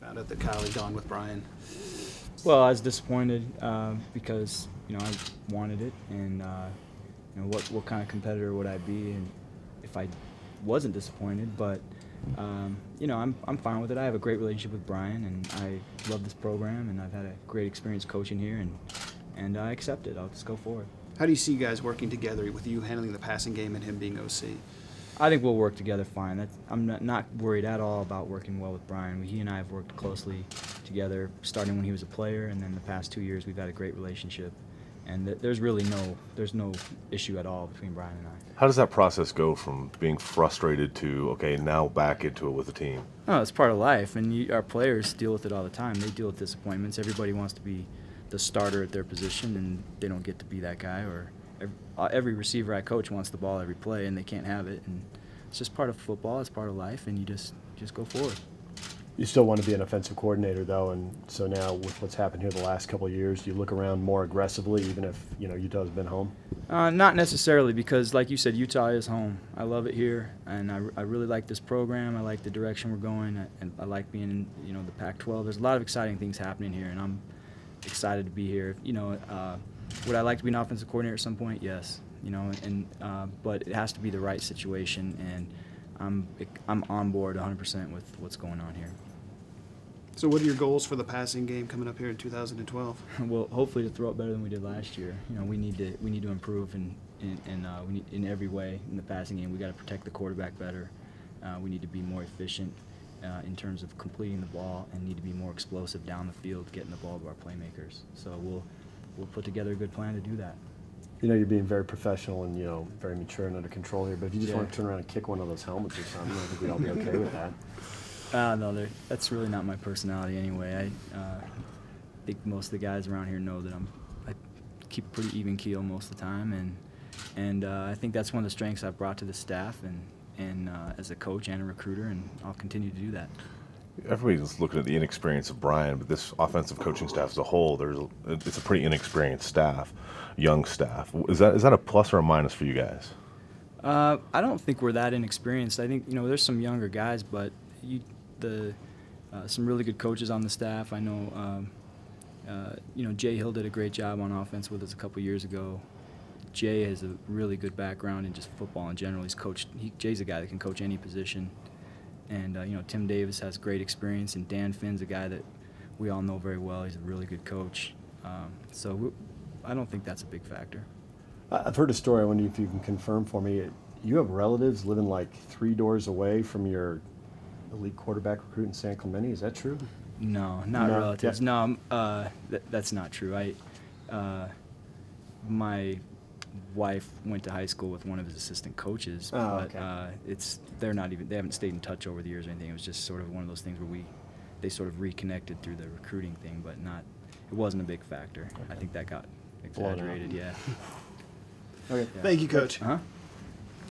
found out that Kyle had gone with Brian? Well, I was disappointed because I wanted it, and what kind of competitor would I be, and if I wasn't disappointed? But I'm fine with it. I have a great relationship with Brian, and I love this program, and I've had a great experience coaching here, and I accept it. I'll just go forward. How do you see you guys working together with you handling the passing game and him being OC? I think we'll work together fine. I'm not worried at all about working well with Brian. He and I have worked closely together, starting when he was a player, and then the past 2 years we've had a great relationship. And there's really no issue at all between Brian and I. How does that process go from being frustrated to, okay, now back into it with the team? Oh, it's part of life, and our players deal with it all the time. They deal with disappointments. Everybody wants to be the starter at their position, and they don't get to be that guy. Or every receiver I coach wants the ball every play, and they can't have it. And it's just part of football. It's part of life, and you just go forward. You still want to be an offensive coordinator, though, and so now with what's happened here the last couple of years, do you look around more aggressively, even if Utah's been home? Not necessarily, because like you said, Utah is home. I love it here, and I really like this program. I like the direction we're going, and I like being in the Pac-12. There's a lot of exciting things happening here, and I'm excited to be here. Would I like to be an offensive coordinator at some point? Yes. But it has to be the right situation, and I'm on board 100% with what's going on here. So what are your goals for the passing game coming up here in 2012? Well, hopefully to throw it better than we did last year. We need to improve in every way in the passing game. We got to protect the quarterback better. We need to be more efficient in terms of completing the ball, and need to be more explosive down the field, getting the ball to our playmakers. So we'll put together a good plan to do that. You're being very professional and very mature and under control here. But if you just want to turn around and kick one of those helmets or something, I think we'd all be okay with that. No, that's really not my personality anyway. I think most of the guys around here know that I keep a pretty even keel most of the time, and I think that's one of the strengths I've brought to the staff and as a coach and a recruiter, and I'll continue to do that. Everybody's looking at the inexperience of Brian, but this offensive coaching staff as a whole, it's a pretty inexperienced staff, young staff. Is that a plus or a minus for you guys? I don't think we're that inexperienced. I think there's some younger guys, but some really good coaches on the staff. I know Jay Hill did a great job on offense with us a couple years ago. Jay has a really good background in just football in general. Jay's a guy that can coach any position. And Tim Davis has great experience, and Dan Finn's a guy that we all know very well. He's a really good coach. So I don't think that's a big factor. I've heard a story. I wonder if you can confirm for me. You have relatives living like 3 doors away from your elite quarterback recruit in San Clemente. Is that true? No, not relatives. Yeah. No, that's not true. My wife went to high school with one of his assistant coaches, but they haven't stayed in touch over the years or anything. It was just sort of one of those things where they sort of reconnected through the recruiting thing, but it wasn't a big factor. Okay. I think that got exaggerated. Yeah. Okay. Thank you, Coach. Uh-huh.